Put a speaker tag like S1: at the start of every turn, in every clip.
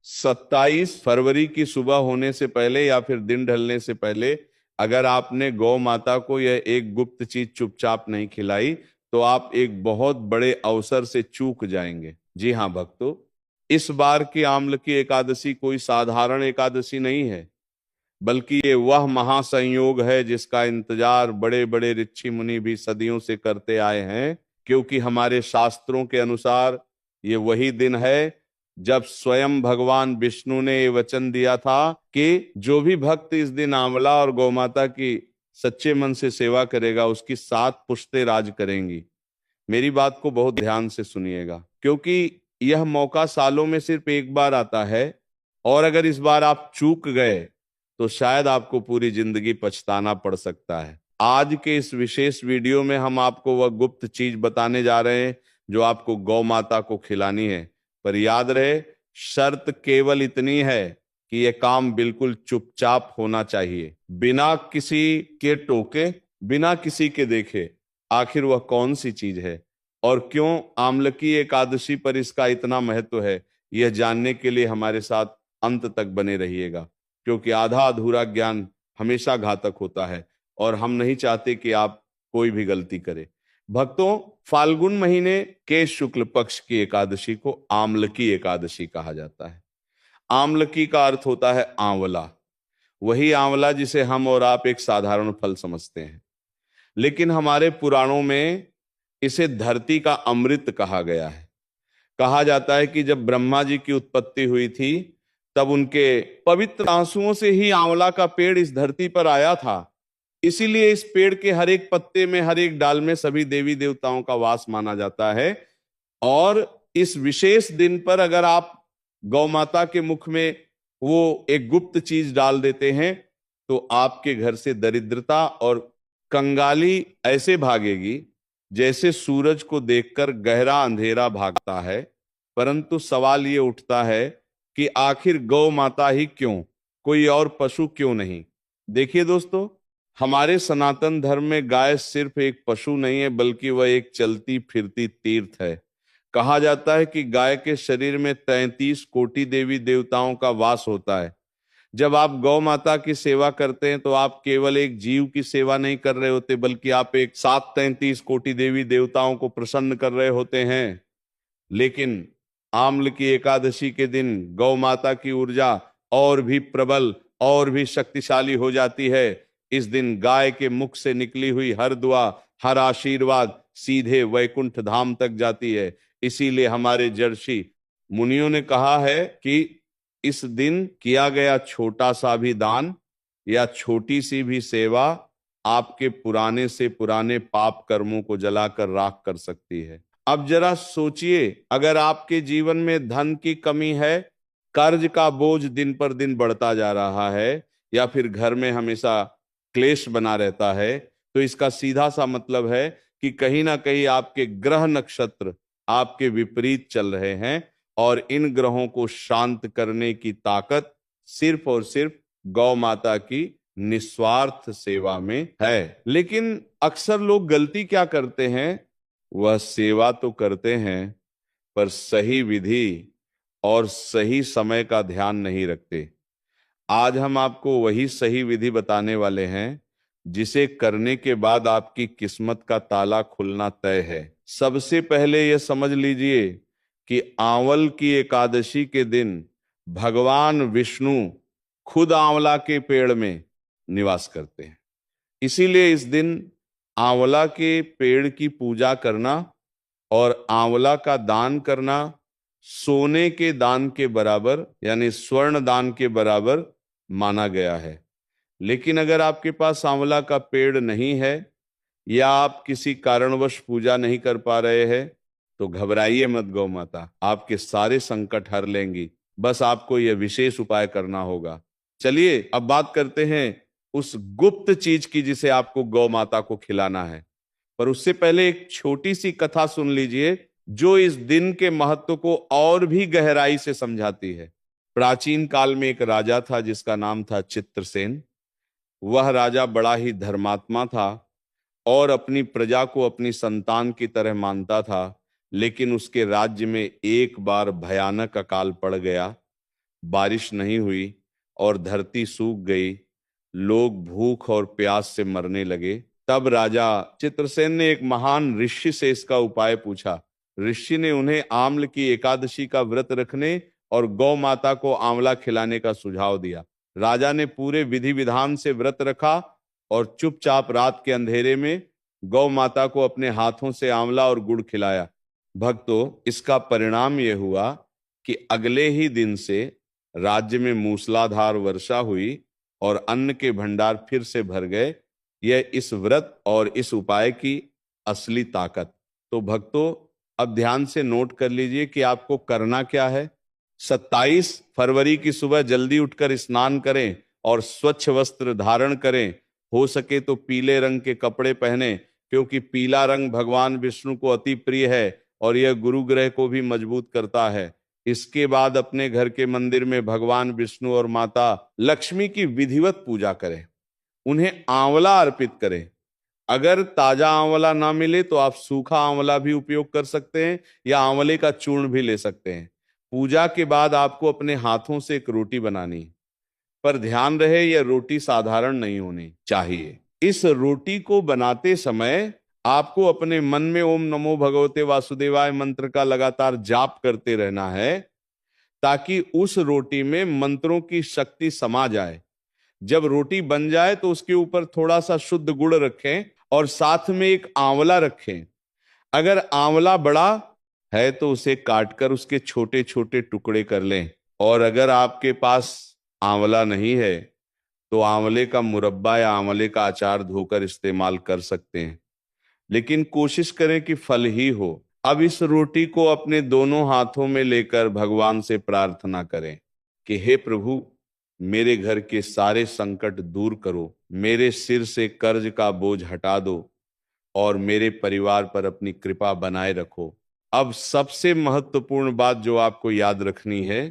S1: 27 फरवरी की सुबह होने से पहले या फिर दिन ढलने से पहले अगर आपने गौ माता को यह एक गुप्त चीज चुपचाप नहीं खिलाई तो आप एक बहुत बड़े अवसर से चूक जाएंगे। जी हाँ भक्तों, इस बार की आम्ल की एकादशी कोई साधारण एकादशी नहीं है, बल्कि ये वह महासंयोग है जिसका इंतजार बड़े बड़े ऋषि मुनि भी सदियों से करते आए हैं। क्योंकि हमारे शास्त्रों के अनुसार ये वही दिन है जब स्वयं भगवान विष्णु ने ये वचन दिया था कि जो भी भक्त इस दिन आंवला और गौमाता की सच्चे मन से सेवा करेगा उसकी 7 पुश्तें राज करेंगी। मेरी बात को बहुत ध्यान से सुनिएगा, क्योंकि यह मौका सालों में सिर्फ एक बार आता है और अगर इस बार आप चूक गए तो शायद आपको पूरी जिंदगी पछताना पड़ सकता है। आज के इस विशेष वीडियो में हम आपको वह गुप्त चीज बताने जा रहे हैं जो आपको गौ माता को खिलानी है। पर याद रहे, शर्त केवल इतनी है कि यह काम बिल्कुल चुपचाप होना चाहिए, बिना किसी के टोके, बिना किसी के देखे। आखिर वह कौन सी चीज है और क्यों आम्लकी एकादशी पर इसका इतना महत्व है, यह जानने के लिए हमारे साथ अंत तक बने रहिएगा, क्योंकि आधा अधूरा ज्ञान हमेशा घातक होता है और हम नहीं चाहते कि आप कोई भी गलती करें। भक्तों, फाल्गुन महीने के शुक्ल पक्ष की एकादशी को आम्लकी एकादशी कहा जाता है। आम्लकी का अर्थ होता है आंवला, वही आंवला जिसे हम और आप एक साधारण फल समझते हैं, लेकिन हमारे पुराणों में इसे धरती का अमृत कहा गया है। कहा जाता है कि जब ब्रह्मा जी की उत्पत्ति हुई थी तब उनके पवित्र आंसुओं से ही आंवला का पेड़ इस धरती पर आया था। इसीलिए इस पेड़ के हर एक पत्ते में, हर एक डाल में सभी देवी देवताओं का वास माना जाता है। और इस विशेष दिन पर अगर आप गौ माता के मुख में वो एक गुप्त चीज डाल देते हैं तो आपके घर से दरिद्रता और कंगाली ऐसे भागेगी जैसे सूरज को देखकर गहरा अंधेरा भागता है। परंतु सवाल ये उठता है कि आखिर गौ माता ही क्यों, कोई और पशु क्यों नहीं? देखिए दोस्तों, हमारे सनातन धर्म में गाय सिर्फ एक पशु नहीं है, बल्कि वह एक चलती फिरती तीर्थ है। कहा जाता है कि गाय के शरीर में 33 कोटि देवी देवताओं का वास होता है। जब आप गौ माता की सेवा करते हैं तो आप केवल एक जीव की सेवा नहीं कर रहे होते, बल्कि आप एक 733 कोटि देवी देवताओं को प्रसन्न कर रहे होते हैं। लेकिन आम्ल की एकादशी के दिन गौ माता की ऊर्जा और भी प्रबल और भी शक्तिशाली हो जाती है। इस दिन गाय के मुख से निकली हुई हर दुआ, हर आशीर्वाद सीधे वैकुंठ धाम तक जाती है। इसीलिए हमारे जर्षि मुनियों ने कहा है कि इस दिन किया गया छोटा सा भी दान या छोटी सी भी सेवा आपके पुराने से पुराने पाप कर्मों को जलाकर राख कर सकती है। अब जरा सोचिए, अगर आपके जीवन में धन की कमी है, कर्ज का बोझ दिन पर दिन बढ़ता जा रहा है, या फिर घर में हमेशा क्लेश बना रहता है, तो इसका सीधा सा मतलब है कि कहीं ना कहीं आपके ग्रह नक्षत्र आपके विपरीत चल रहे हैं और इन ग्रहों को शांत करने की ताकत सिर्फ और सिर्फ गौ माता की निस्वार्थ सेवा में है। लेकिन अक्सर लोग गलती क्या करते हैं, वह सेवा तो करते हैं पर सही विधि और सही समय का ध्यान नहीं रखते। आज हम आपको वही सही विधि बताने वाले हैं जिसे करने के बाद आपकी किस्मत का ताला खुलना तय है। सबसे पहले यह समझ लीजिए कि आंवल की एकादशी के दिन भगवान विष्णु खुद आंवला के पेड़ में निवास करते हैं। इसीलिए इस दिन आंवला के पेड़ की पूजा करना और आंवला का दान करना सोने के दान के बराबर, यानी स्वर्ण दान के बराबर माना गया है। लेकिन अगर आपके पास आंवला का पेड़ नहीं है या आप किसी कारणवश पूजा नहीं कर पा रहे हैं तो घबराइए मत, गौ माता आपके सारे संकट हर लेंगी। बस आपको यह विशेष उपाय करना होगा। चलिए अब बात करते हैं उस गुप्त चीज की जिसे आपको गौ माता को खिलाना है। पर उससे पहले एक छोटी सी कथा सुन लीजिए जो इस दिन के महत्व को और भी गहराई से समझाती है। प्राचीन काल में एक राजा था जिसका नाम था चित्रसेन। वह राजा बड़ा ही धर्मात्मा था और अपनी प्रजा को अपनी संतान की तरह मानता था। लेकिन उसके राज्य में एक बार भयानक अकाल पड़ गया बारिश नहीं हुई और धरती सूख गई, लोग भूख और प्यास से मरने लगे। तब राजा चित्रसेन ने एक महान ऋषि से इसका उपाय पूछा। ऋषि ने उन्हें आम्ल की एकादशी का व्रत रखने और गौ माता को आंवला खिलाने का सुझाव दिया। राजा ने पूरे विधि विधान से व्रत रखा और चुपचाप रात के अंधेरे में गौ माता को अपने हाथों से आंवला और गुड़ खिलाया। भक्तों, इसका परिणाम यह हुआ कि अगले ही दिन से राज्य में मूसलाधार वर्षा हुई और अन्न के भंडार फिर से भर गए। यह इस व्रत और इस उपाय की असली ताकत। तो भक्तों, अब ध्यान से नोट कर लीजिए कि आपको करना क्या है। 27 फरवरी की सुबह जल्दी उठकर स्नान करें और स्वच्छ वस्त्र धारण करें। हो सके तो पीले रंग के कपड़े पहने, क्योंकि पीला रंग भगवान विष्णु को अति प्रिय है और यह गुरु ग्रह को भी मजबूत करता है। इसके बाद अपने घर के मंदिर में भगवान विष्णु और माता लक्ष्मी की विधिवत पूजा करें, उन्हें आंवला अर्पित करें। अगर ताजा आंवला ना मिले तो आप सूखा आंवला भी उपयोग कर सकते हैं या आंवले का चूर्ण भी ले सकते हैं। पूजा के बाद आपको अपने हाथों से एक रोटी बनानी है, पर ध्यान रहे यह रोटी साधारण नहीं होनी चाहिए। इस रोटी को बनाते समय आपको अपने मन में ओम नमो भगवते वासुदेवाय मंत्र का लगातार जाप करते रहना है, ताकि उस रोटी में मंत्रों की शक्ति समा जाए। जब रोटी बन जाए तो उसके ऊपर थोड़ा सा शुद्ध गुड़ रखें और साथ में एक आंवला रखें। अगर आंवला बड़ा है तो उसे काटकर उसके छोटे छोटे टुकड़े कर लें, और अगर आपके पास आंवला नहीं है तो आंवले का मुरब्बा या आंवले का अचार धोकर इस्तेमाल कर सकते हैं, लेकिन कोशिश करें कि फल ही हो। अब इस रोटी को अपने दोनों हाथों में लेकर भगवान से प्रार्थना करें कि हे प्रभु, मेरे घर के सारे संकट दूर करो, मेरे सिर से कर्ज का बोझ हटा दो और मेरे परिवार पर अपनी कृपा बनाए रखो। अब सबसे महत्वपूर्ण बात जो आपको याद रखनी है,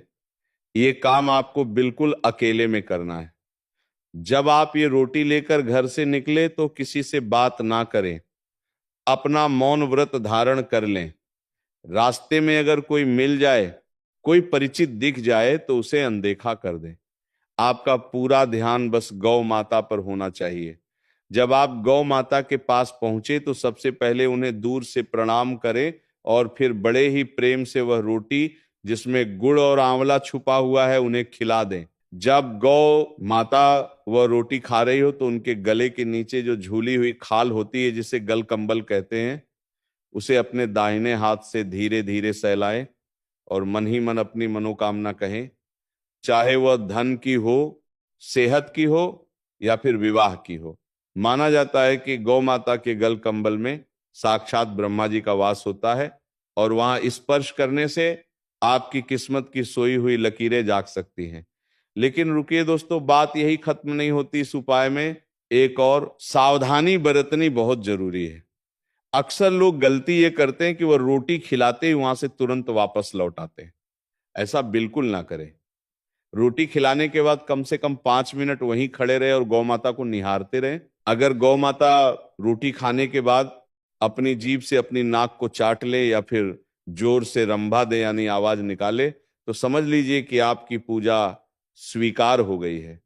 S1: ये काम आपको बिल्कुल अकेले में करना है। जब आप ये रोटी लेकर घर से निकले तो किसी से बात ना करें, अपना मौन व्रत धारण कर लें। रास्ते में अगर कोई मिल जाए, कोई परिचित दिख जाए तो उसे अनदेखा कर दें। आपका पूरा ध्यान बस गौ माता पर होना चाहिए। जब आप गौ माता के पास पहुंचे तो सबसे पहले उन्हें दूर से प्रणाम करें और फिर बड़े ही प्रेम से वह रोटी जिसमें गुड़ और आंवला छुपा हुआ है उन्हें खिला दें। जब गौ माता वह रोटी खा रही हो तो उनके गले के नीचे जो झूली हुई खाल होती है, जिसे गल कंबल कहते हैं, उसे अपने दाहिने हाथ से धीरे धीरे सहलाएं और मन ही मन अपनी मनोकामना कहें। चाहे वह धन की हो, सेहत की हो या फिर विवाह की हो। माना जाता है कि गौ माता के गल कंबल में साक्षात ब्रह्मा जी का वास होता है और वहां स्पर्श करने से आपकी किस्मत की सोई हुई लकीरें जाग सकती हैं। लेकिन रुकिए दोस्तों, बात यही खत्म नहीं होती। इस उपाय में एक और सावधानी बरतनी बहुत जरूरी है। अक्सर लोग गलती ये करते हैं कि वह रोटी खिलाते ही वहां से तुरंत वापस लौट आते हैं। ऐसा बिल्कुल ना करें। रोटी खिलाने के बाद कम से कम 5 मिनट वहीं खड़े रहे और गौ माता को निहारते रहे। अगर गौ माता रोटी खाने के बाद अपनी जीभ से अपनी नाक को चाट ले या फिर जोर से रंभा दे यानी आवाज निकाले, तो समझ लीजिए कि आपकी पूजा स्वीकार हो गई है।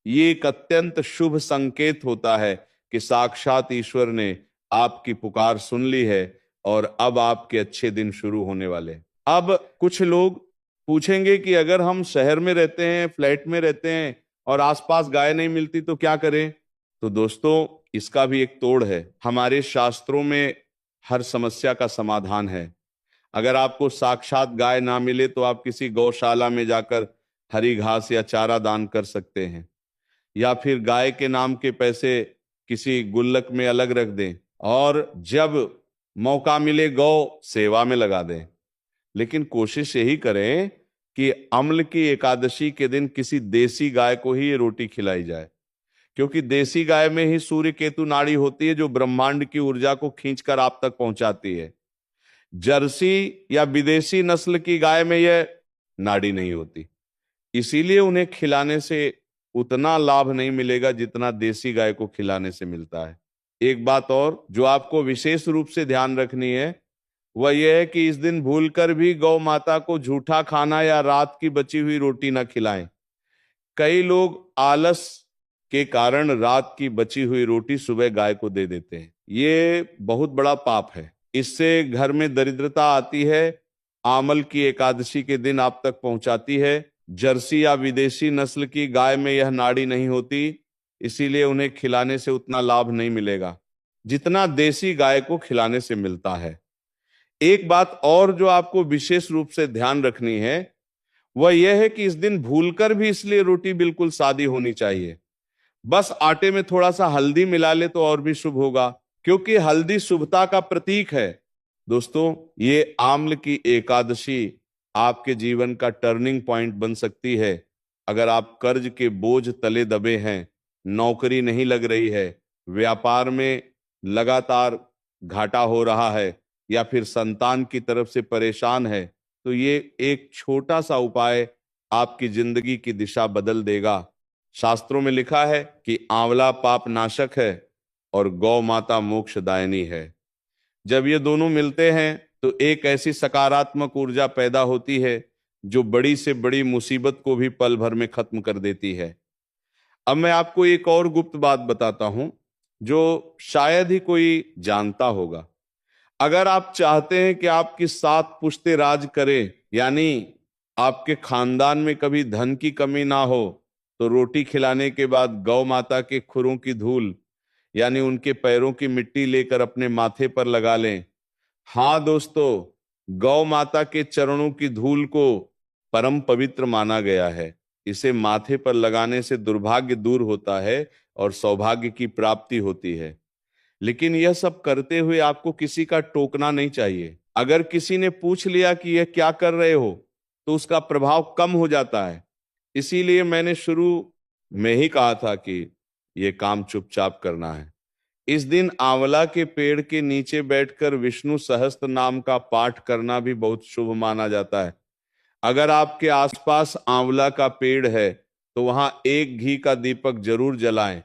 S1: ये एक अत्यंत शुभ संकेत होता है कि साक्षात ईश्वर ने आपकी पुकार सुन ली है और अब आपके अच्छे दिन शुरू होने वाले हैं। अब कुछ लोग पूछेंगे कि अगर हम शहर में रहते हैं, फ्लैट में रहते हैं और आसपास गाय नहीं मिलती तो क्या करें? तो दोस्तों, इसका भी एक तोड़ है। हमारे शास्त्रों में हर समस्या का समाधान है। अगर आपको साक्षात गाय ना मिले तो आप किसी गौशाला में जाकर हरी घास या चारा दान कर सकते हैं, या फिर गाय के नाम के पैसे किसी गुल्लक में अलग रख दें और जब मौका मिले गौ सेवा में लगा दें। लेकिन कोशिश यही करें कि अम्ल की एकादशी के दिन किसी देसी गाय को ही ये रोटी खिलाई जाए, क्योंकि देसी गाय में ही सूर्य केतु नाड़ी होती है जो ब्रह्मांड की ऊर्जा को खींचकर आप तक पहुंचाती है। जर्सी या विदेशी नस्ल की गाय में यह नाड़ी नहीं होती, इसीलिए उन्हें खिलाने से उतना लाभ नहीं मिलेगा जितना देसी गाय को खिलाने से मिलता है। एक बात और जो आपको विशेष रूप से ध्यान रखनी है वह यह है कि इस दिन भूलकर भी गौ माता को झूठा खाना या रात की बची हुई रोटी न खिलाएं। कई लोग आलस के कारण रात की बची हुई रोटी सुबह गाय को दे देते हैं। ये बहुत बड़ा पाप है। इससे घर में दरिद्रता आती है। आमल की एकादशी के दिन आप तक पहुंचाती है। जर्सी या विदेशी नस्ल की गाय में यह नाड़ी नहीं होती, इसीलिए उन्हें खिलाने से उतना लाभ नहीं मिलेगा जितना देसी गाय को खिलाने से मिलता है। एक बात और जो आपको विशेष रूप से ध्यान रखनी है वह यह है कि इस दिन भूलकर भी इसलिए रोटी बिल्कुल सादी होनी चाहिए। बस आटे में थोड़ा सा हल्दी मिला ले तो और भी शुभ होगा, क्योंकि हल्दी शुभता का प्रतीक है। दोस्तों, ये आम्ल की एकादशी आपके जीवन का टर्निंग पॉइंट बन सकती है। अगर आप कर्ज के बोझ तले दबे हैं, नौकरी नहीं लग रही है, व्यापार में लगातार घाटा हो रहा है, या फिर संतान की तरफ से परेशान है, तो ये एक छोटा सा उपाय आपकी जिंदगी की दिशा बदल देगा। शास्त्रों में लिखा है कि आंवला पाप नाशक है और गौ माता मोक्षदायिनी है। जब ये दोनों मिलते हैं तो एक ऐसी सकारात्मक ऊर्जा पैदा होती है जो बड़ी से बड़ी मुसीबत को भी पल भर में खत्म कर देती है। अब मैं आपको एक और गुप्त बात बताता हूं जो शायद ही कोई जानता होगा। अगर आप चाहते हैं कि आपकी 7 पुश्ते राज करें, यानी आपके खानदान में कभी धन की कमी ना हो, तो रोटी खिलाने के बाद गौ माता के खुरों की धूल यानी उनके पैरों की मिट्टी लेकर अपने माथे पर लगा लें। हाँ दोस्तों, गौ माता के चरणों की धूल को परम पवित्र माना गया है। इसे माथे पर लगाने से दुर्भाग्य दूर होता है और सौभाग्य की प्राप्ति होती है। लेकिन यह सब करते हुए आपको किसी का टोकना नहीं चाहिए। अगर किसी ने पूछ लिया कि यह क्या कर रहे हो, तो उसका प्रभाव कम हो जाता है। इसीलिए मैंने शुरू में ही कहा था कि यह काम चुपचाप करना है। इस दिन आंवला के पेड़ के नीचे बैठकर विष्णु सहस्त्र नाम का पाठ करना भी बहुत शुभ माना जाता है। अगर आपके आसपास आंवला का पेड़ है तो वहां एक घी का दीपक जरूर जलाएं,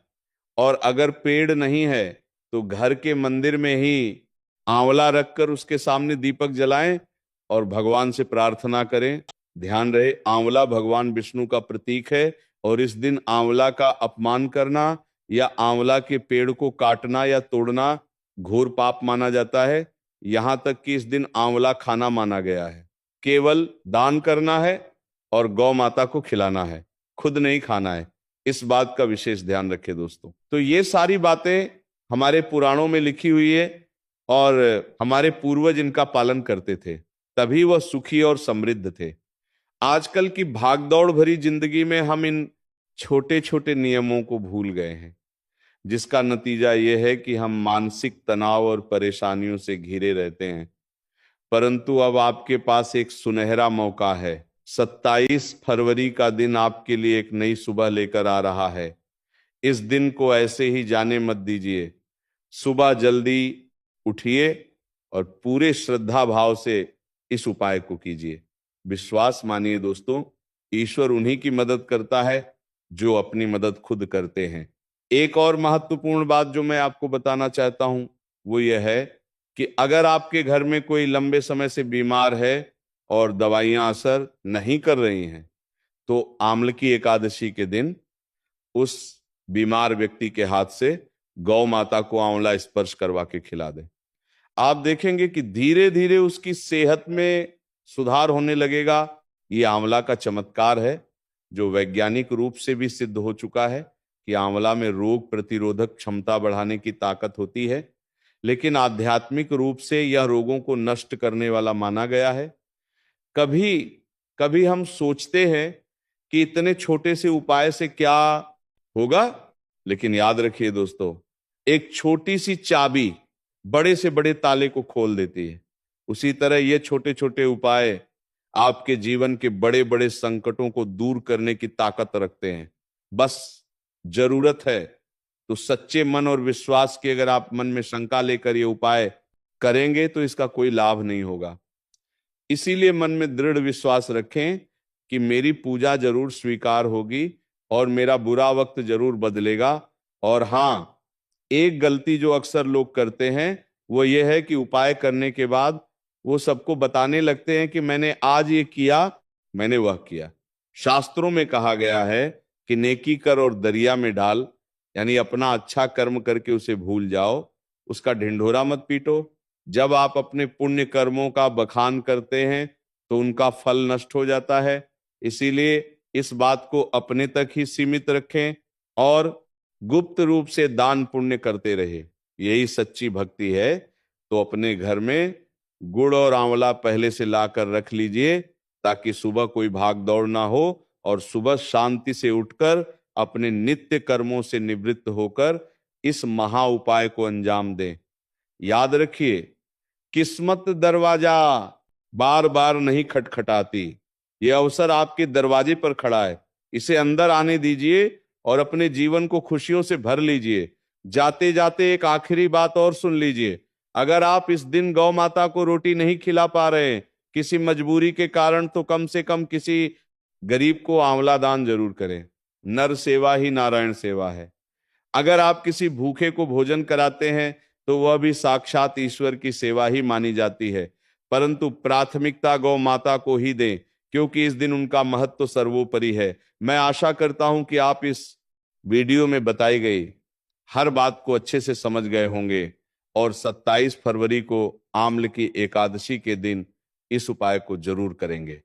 S1: और अगर पेड़ नहीं है तो घर के मंदिर में ही आंवला रखकर उसके सामने दीपक जलाएं और भगवान से प्रार्थना करें। ध्यान रहे, आंवला भगवान विष्णु का प्रतीक है और इस दिन आंवला का अपमान करना या आंवला के पेड़ को काटना या तोड़ना घोर पाप माना जाता है। यहां तक कि इस दिन आंवला खाना माना गया है। केवल दान करना है और गौ माता को खिलाना है, खुद नहीं खाना है। इस बात का विशेष ध्यान रखें दोस्तों। तो ये सारी बातें हमारे पुराणों में लिखी हुई है और हमारे पूर्वज इनका पालन करते थे, तभी वह सुखी और समृद्ध थे। आजकल की भागदौड़ भरी जिंदगी में हम इन छोटे छोटे नियमों को भूल गए हैं, जिसका नतीजा यह है कि हम मानसिक तनाव और परेशानियों से घिरे रहते हैं। परंतु अब आपके पास एक सुनहरा मौका है। 27 फरवरी का दिन आपके लिए एक नई सुबह लेकर आ रहा है। इस दिन को ऐसे ही जाने मत दीजिए। सुबह जल्दी उठिए और पूरे श्रद्धा भाव से इस उपाय को कीजिए। विश्वास मानिए दोस्तों, ईश्वर उन्हीं की मदद करता है जो अपनी मदद खुद करते हैं। एक और महत्वपूर्ण बात जो मैं आपको बताना चाहता हूं वो यह है कि अगर आपके घर में कोई लंबे समय से बीमार है और दवाइयां असर नहीं कर रही हैं, तो आम्ल की एकादशी के दिन उस बीमार व्यक्ति के हाथ से गौ माता को आंवला स्पर्श करवा के खिला दें। आप देखेंगे कि धीरे धीरे उसकी सेहत में सुधार होने लगेगा। ये आंवला का चमत्कार है जो वैज्ञानिक रूप से भी सिद्ध हो चुका है कि आंवला में रोग प्रतिरोधक क्षमता बढ़ाने की ताकत होती है, लेकिन आध्यात्मिक रूप से यह रोगों को नष्ट करने वाला माना गया है। कभी कभी हम सोचते हैं कि इतने छोटे से उपाय से क्या होगा, लेकिन याद रखिए दोस्तों, एक छोटी सी चाबी बड़े से बड़े ताले को खोल देती है। उसी तरह ये छोटे छोटे उपाय आपके जीवन के बड़े बड़े संकटों को दूर करने की ताकत रखते हैं। बस जरूरत है तो सच्चे मन और विश्वास की। अगर आप मन में शंका लेकर ये उपाय करेंगे तो इसका कोई लाभ नहीं होगा। इसीलिए मन में दृढ़ विश्वास रखें कि मेरी पूजा जरूर स्वीकार होगी और मेरा बुरा वक्त जरूर बदलेगा। और हाँ, एक गलती जो अक्सर लोग करते हैं वो ये है कि उपाय करने के बाद वो सबको बताने लगते हैं कि मैंने आज ये किया, मैंने वह किया। शास्त्रों में कहा गया है कि नेकी कर और दरिया में डाल, यानी अपना अच्छा कर्म करके उसे भूल जाओ, उसका ढिंढोरा मत पीटो। जब आप अपने पुण्य कर्मों का बखान करते हैं तो उनका फल नष्ट हो जाता है। इसीलिए इस बात को अपने तक ही सीमित रखें और गुप्त रूप से दान पुण्य करते रहे, यही सच्ची भक्ति है। तो अपने घर में गुड़ और आंवला पहले से लाकर रख लीजिए, ताकि सुबह कोई भाग दौड़ ना हो और सुबह शांति से उठकर अपने नित्य कर्मों से निवृत्त होकर इस महा उपाय को अंजाम दें। याद रखिए, किस्मत दरवाजा बार बार नहीं खटखटाती, ये अवसर आपके दरवाजे पर खड़ा है, इसे अंदर आने दीजिए और अपने जीवन को खुशियों से भर लीजिए। जाते जाते एक आखिरी बात और सुन लीजिए, अगर आप इस दिन गौ माता को रोटी नहीं खिला पा रहे हैं किसी मजबूरी के कारण, तो कम से कम किसी गरीब को आंवला दान जरूर करें। नर सेवा ही नारायण सेवा है। अगर आप किसी भूखे को भोजन कराते हैं तो वह भी साक्षात ईश्वर की सेवा ही मानी जाती है। परंतु प्राथमिकता गौ माता को ही दें, क्योंकि इस दिन उनका महत्व सर्वोपरि है। मैं आशा करता हूं कि आप इस वीडियो में बताई गई हर बात को अच्छे से समझ गए होंगे और 27 फरवरी को आम्ल की एकादशी के दिन इस उपाय को जरूर करेंगे।